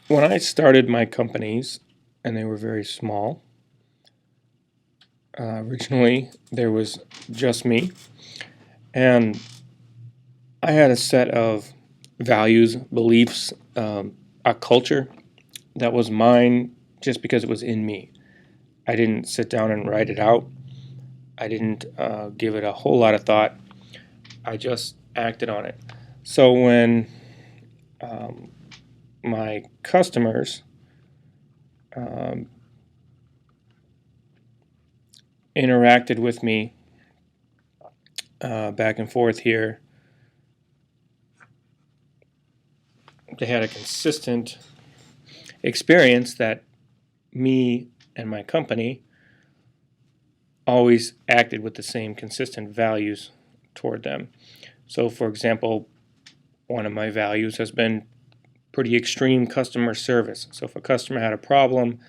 When I started my companies, and they were very small, originally there was just me, and I had a set of values, beliefs, a culture that was mine just because it was in me. I didn't sit down and write it out. I didn't give it a whole lot of thought. I just acted on it. So when um, my customers um, interacted with me back and forth here, they had a consistent experience that me and my company always acted with the same consistent values toward them. So, for example, one of my values has been pretty extreme customer service. So, if a customer had a problem,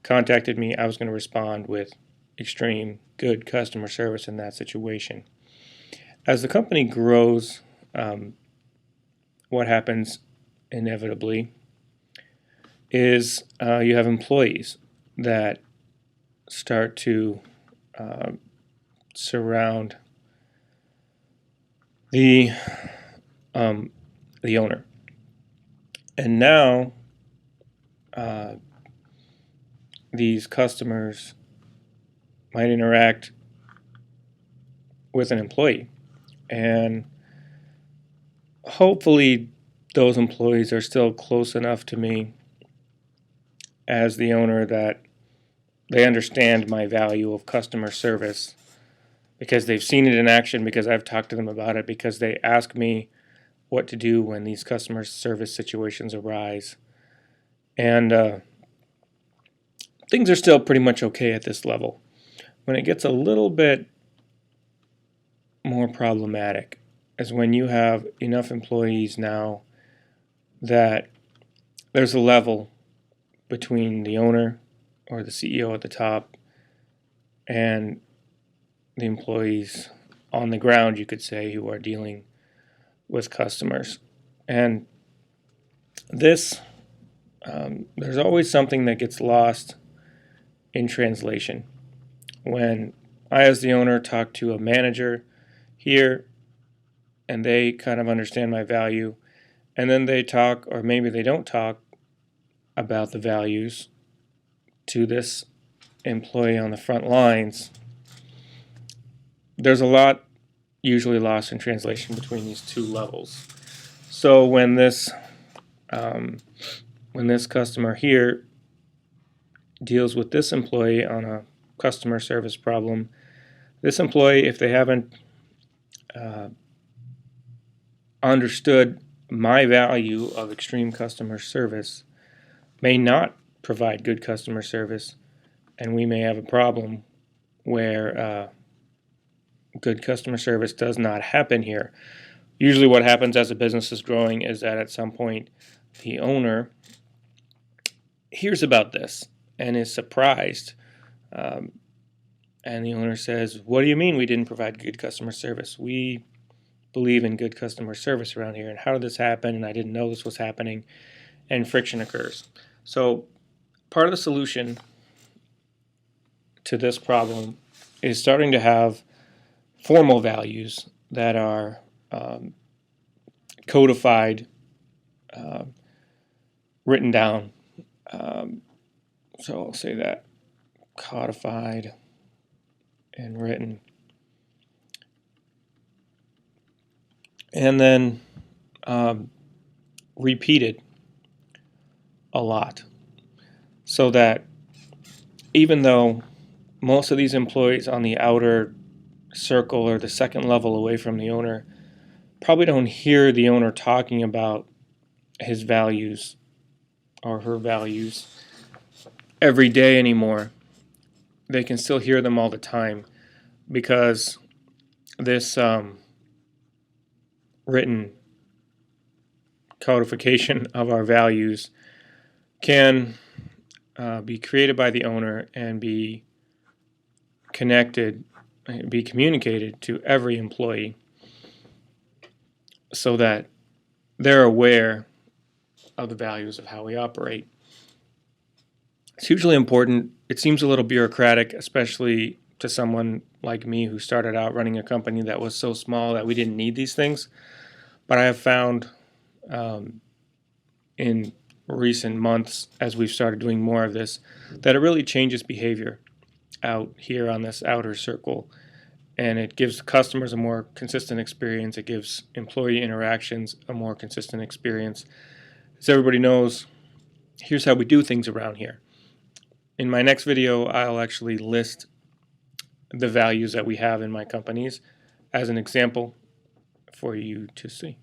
contacted me, I was going to respond with extreme good customer service in that situation. As the company grows, um, what happens inevitably is you have employees that start to uh, surround the um, the owner, and now uh, these customers might interact with an employee, and hopefully those employees are still close enough to me as the owner that they understand my value of customer service because they've seen it in action, because I've talked to them about it, because they ask me what to do when these customer service situations arise. And things are still pretty much okay at this level. When it gets a little bit more problematic is when you have enough employees now that there's a level between the owner or the CEO at the top and the employees on the ground, you could say, who are dealing with customers. And this, there's always something that gets lost in translation. When I, as the owner, talk to a manager here and they kind of understand my value, and then they talk, or maybe they don't talk about the values to this employee on the front lines, there's a lot usually lost in translation between these two levels. So um, when this customer here deals with this employee on a customer service problem, this employee, if they haven't uh, understood my value of extreme customer service, may not provide good customer service, and we may have a problem where good customer service does not happen here. Usually, what happens as a business is growing is that at some point the owner hears about this and is surprised. Um, and the owner says, "What do you mean we didn't provide good customer service? We believe in good customer service around here. And how did this happen? And I didn't know this was happening." And friction occurs. So, part of the solution to this problem is starting to have formal values that are codified, uh, written down. Um, so I'll say that codified and written. And then um, repeated a lot so that even though most of these employees on the outer circle or the second level away from the owner probably don't hear the owner talking about his values or her values every day anymore, they can still hear them all the time because this written codification of our values can be created by the owner and be connected, be communicated to every employee so that they're aware of the values of how we operate. It's hugely important. It seems a little bureaucratic, especially to someone like me who started out running a company that was so small that we didn't need these things. But I have found in recent months, as we've started doing more of this, that it really changes behavior out here on this outer circle. And it gives customers a more consistent experience. It gives employee interactions a more consistent experience. As everybody knows, here's how we do things around here. In my next video, I'll actually list the values that we have in my companies as an example for you to see.